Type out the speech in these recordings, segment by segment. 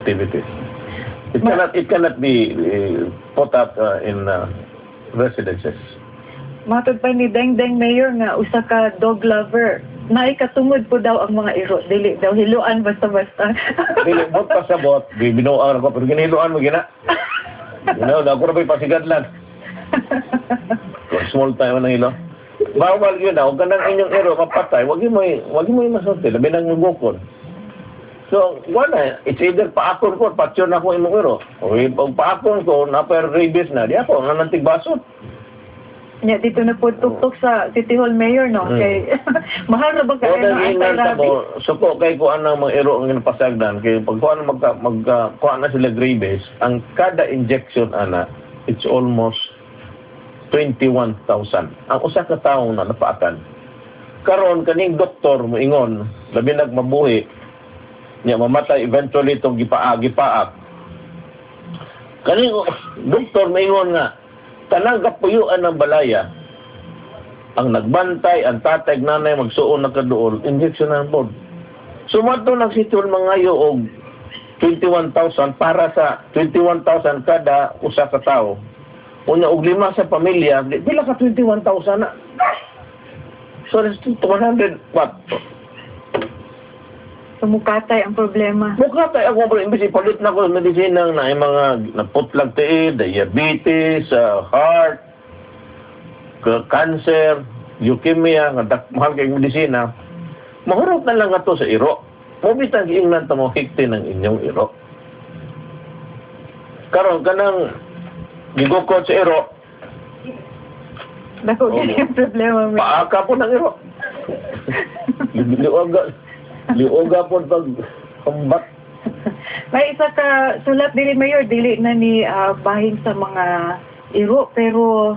activities. It cannot be put up in residences. Matod pa ni Deng Mayor nga usa ka dog lover. Naikatungod po daw ang mga iro. Dili daw hiluan basta-basta. Dili bot pasabot, binuang ako pero giniluan mo gina. Ako na ba'y pasigadlan. Small time na hilo. Bawal yun na, huwag ka ng inyong iro mapatay, wag mo yung masunti, labi nang nagukon. So, wala, it's either paakon ko, patyon ako imong iro. O paakon ko, na-per rabies na, di ako, nanantig basot. Yeah, dito na po tuktok sa City Hall Mayor, no? Kay, mahal na ba kayo ng anti-rabies? Suko kay kuan ng mga iro ang ginapasagdan, kay pag kuan kuan na sila rabies, ang kada injection, ana, it's almost 21,000. Ang usa ka tawo na napaakan. Karon kaning doktor moingon, labi nagmabuhi, niya mamatay eventually itong gipaak. Kaning doktor moingon nga, tanang kapuyuan ng balaya, ang nagbantay, ang tatay, nanay, magsuon na kaduol, injection na po. Sumato nagsitol mga og 21,000 para sa 21,000 kada usa ka tao. Una og 5 sa pamilya, pila ka 21,000 na. So that's 100 what? Mukatay ang problema. Mukatay ako pero imbis ipalit na ko medisina na yung mga naputlag tiid, diabetes, heart, cancer, leukemia, mahal kayong medisina. Mahurot na lang ito sa iro. Mubitang giingnan ta mo hikti ng inyong iro. Karon kanang gigukot sa iro. Dako yung problema mo. Paaka po ng iro. Liuga po pag kumbat. May isa ka sulat dili Mayor, dili na ni bahin sa mga iro, pero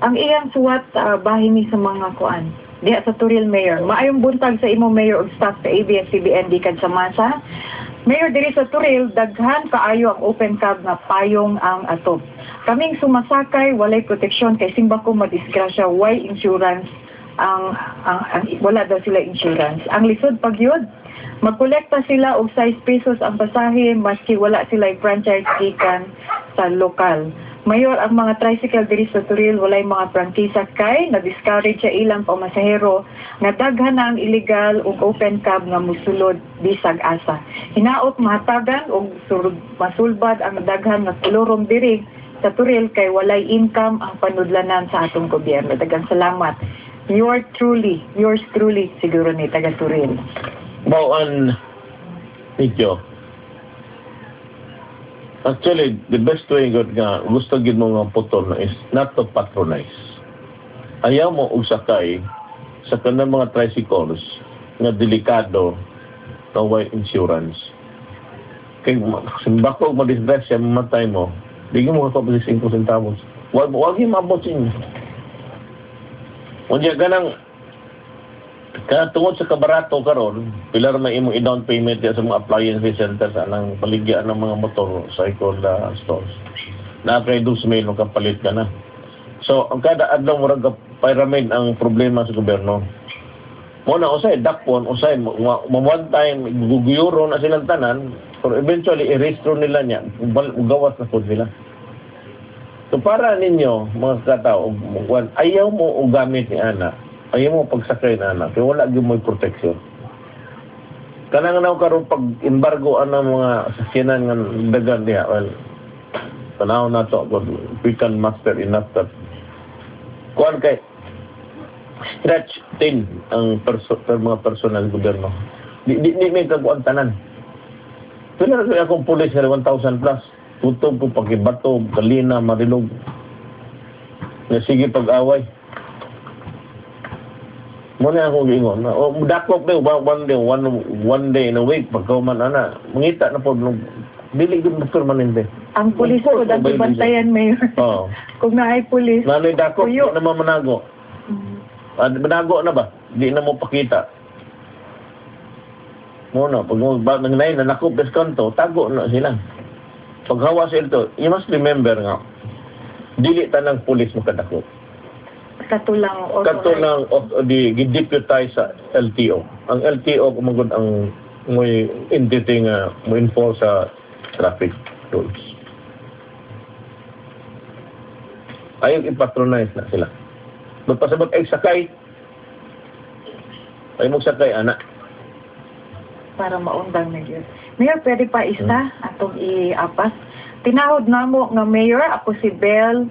ang iyang suwat bahin ni sa mga kuan. Diya sa Turil Mayor. Maayong buntag sa imo Mayor ug staff sa ABS-CBN gikan sa masa. Mayor diri sa Turil, daghan kaayo ang open cab nga payong ang atop. Kaming sumasakay walay proteksyon kay simba ko madisgrasya, why insurance ang wala daw sila insurance. Ang lisod pagyud, magkolekta sila og 6 pesos ang pasahe maski wala sila franchise gikan sa lokal. Mayor, ang mga tricycle diri sa Turil walay mga prangkisa kay na-discourage sa ilang pamasahero nga daghan na ang illegal ug open cab nga musulod bisag asa. Hinaot mahatagan og masulbad ang daghan nga kolorom diri sa Turil kay walay income ang panudlanan sa atong gobyerno. Daghang salamat. Yours truly, siguro ni taga Turil. Bawaan, Nikyo. Actually, the best way nga gusto gid mo nga putol na is not to patronize. Ayaw mo og sakay sa kanang mga tricycles nga delikado na way insurance. Kay simbako mo disgrasya mamatay mo, di mo kapag 5 centavos. Wag mo abot sin. Unya ganang tungod sa kabarato karon, pilar may imong i-down payment sa mga appliance centers anang paligya ng mga motor cycle stores. Na kay 2,000 mo kapalit ka na. So ang kada adlaw murag pyramid ang problema sa gobyerno. Mo na usay dakpon, usay one time guguyuro na silang tanan, pero eventually i-restore nila niya, gawas na pud nila. So para ninyo, mga katao, ayaw mo o gamit ni Ana, ayaw mo pagsakay na Ana, kaya wala gyud mo protection. Kanang naw karon pag embargo ang mga sakyanan nga dagan diha, well, tanaw na to, we can master enough that. Kuan kay stretch thin ang mga personal gobyerno. Di may kaguan tanan. Pila ra akong pulis nga 1,000 plus. Tutob ko pakibato, kalina, marilog. Na sige pag-away. Muna ako giingon. Dakop na one day in a week. Pagkauman, mangita na po. Dili yun permanente. Ang pulis ko, dati bantayan, Mayor. Oo. Kung naay pulis. Nanoy dakop, di naman manago. Manago na ba? Di na mo pakita. Muna, pag nangyay na nakop deskanto, tago na sila. Paghawa sa ito, you must remember nga, dili tanang pulis makadakop. Katulang gi-deputize sa LTO. Ang LTO kumagod ang may entity nga mo enforce sa traffic rules. Ayaw ipatronize na sila. Magpasabot ay sakay. Ay magsakay, anak. Para maundang Mayor. Mayor, pwede pa isa atong i-apas. Tinahod namo nga Mayor, ako si Bel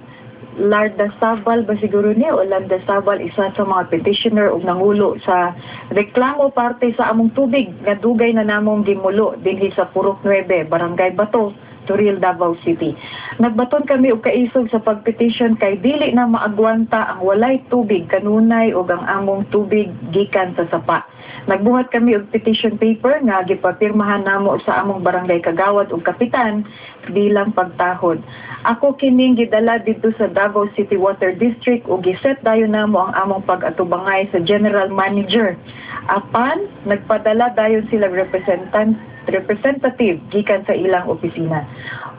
Lardasabal ba siguro niya o Lardasabal, isa sa mga petitioner o nangulo sa reklamo parte sa among tubig nga dugay na namong gimulo dinhi sa Purok 9, Barangay Bato, Turil, Davao City. Nagbaton kami og kaisog sa pagpetition kay dili na maagwanta ang walay tubig kanunay ug ang among tubig gikan sa sapa. Nagbuhat kami og petition paper nga gipapirmahan namo sa among barangay kagawad ug kapitan bilang pagtahod. Ako kining gidala dito sa Davao City Water District ug giset dayon namo ang among pag-atubangay sa General Manager. Apan nagpadala dayon sila representative gikan sa ilang opisina.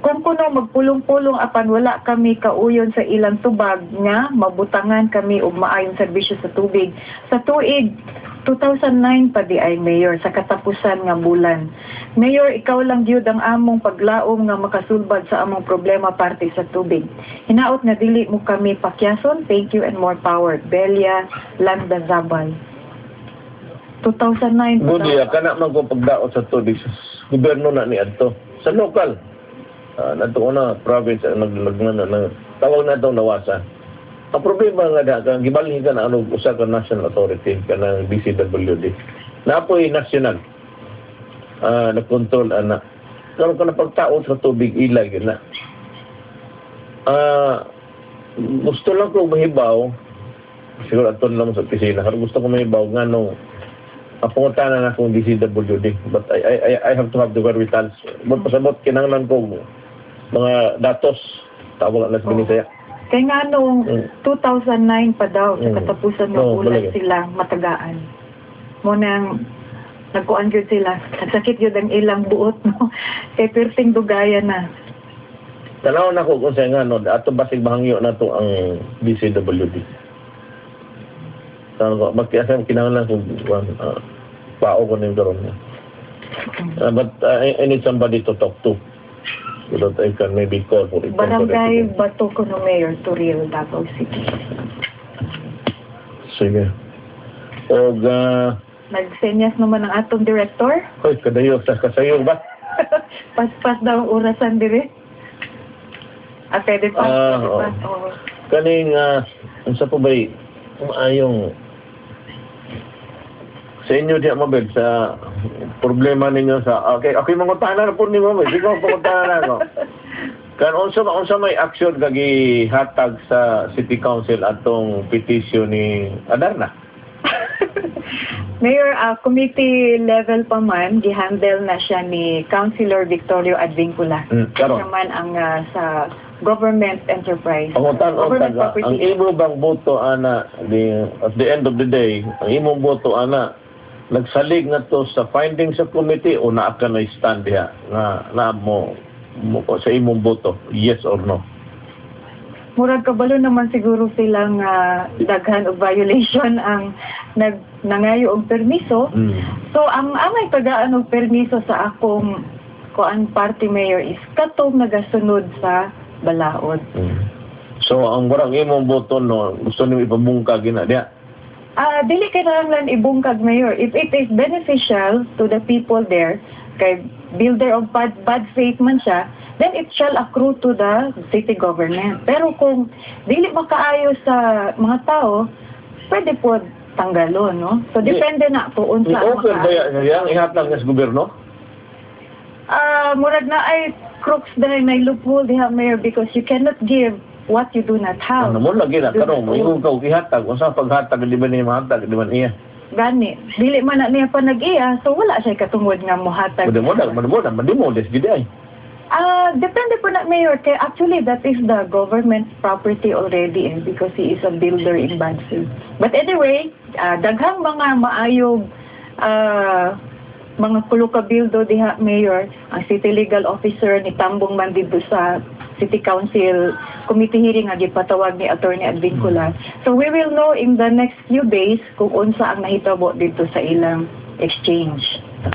Kung kuno magpulong-pulong apan wala kami kauyon sa ilang tubag nga mabutangan kami og maayong serbisyo sa tubig sa tuig 2009 pa di ay Mayor sa katapusan nga bulan. Mayor, ikaw lang gyud ang among paglaom nga makasulbad sa among problema parte sa tubig. Hinaot nga dili mo kami pakyason. Thank you and more power. Belia Landazabal. 2009 pa Budi, kana man ko pagdaot sa tubig sa gobyerno na ni adto. Sa lokal. Nato na province tawag na itong nawasa. Ang problema nga kang gibalhin ka na usa ka national authority kanang DCWD. Napoy national. Nagkontrol ana. Karon ka na pagtaod sa tubig ilag yun na. Gusto lang ko mahibaw. Siguro aton lang sa opisina. Gusto ko mahibaw nga nung pangutanan na akong DCWD. But I have to have the wherewithal. Pasabot kinanglan ko mga datos. Tawag na sa Binisaya. Kaya nga noong 2009 pa daw, sa katapusan ng ulan sila matagaan. Munang nagkuan yun sila. Nagsakit yun ang ilang buot, no? Kaya perting dugaya na. Tanaw na ko kung sa'yo nga, no? Ato basig bahangyo na to ang DCWD. Magkiasam kinangan lang kung pao ko na yung karoon niya. But I need somebody to talk to. So that I can maybe call for it. Barangay Bato Kuno Mayor, Turil, Davao City. Sige. O nagsenyas naman ang atong director. Hoy, kadayo sa kasayo ba? Pas-pas daw ang orasan dire. Pwede pa. Kaning, ang sa po ba'y maayong sa inyo diya mabel sa problema ninyo sa okay mangutana na po ni mabel di ko pangutana na ako kan unsa may action kagi hatag sa City Council atong petition ni Adarna. Mayor, committee level pa man gihandle na siya ni Councilor Victorio Advincula. Siya man ang sa government enterprise. Ang imo bang boto ana at the end of the day ang imong boto ana nagsalig na to sa findings sa committee o naa ka na stand diha na mo sa imong boto, yes or no? Murag kabalo naman siguro silang daghan o violation ang nangayo og permiso. So ang amay tagaan og permiso sa akong kuan party mayor is katong nagasunod sa balaod. So ang warang imong boto no gusto nimo ipabungkag gina diha. Dili kinahanglan ibungkag mayor. If it is beneficial to the people there, kay builder of bad faith man siya, then it shall accrue to the city government. Pero kung dili makaayo sa mga tao, pwede po tanggalon, no? So depende na po unsa ang offer ba yang ihatag sa gobyerno? Murag na ay crooks dahil may loophole diha mayor because you cannot give what you do not have. Ano mo lagi na karon mo ingon ka ihatag unsa paghatag di ba niya mahatag di ba niya? Gani, dili man na niya pa nag-iya, so wala siya katungod nga mohatag. Mo des gid ay. Depende po na mayor kay actually that is the government property already because he is a builder in bad faith. But anyway, daghang mga maayog mga kulukabildo diha mayor, ang city legal officer ni tambong man dito sa City Council committee hearing nga gipatawag ni Attorney Advincula. So we will know in the next few days kung unsa ang nahitabo dito sa ilang exchange.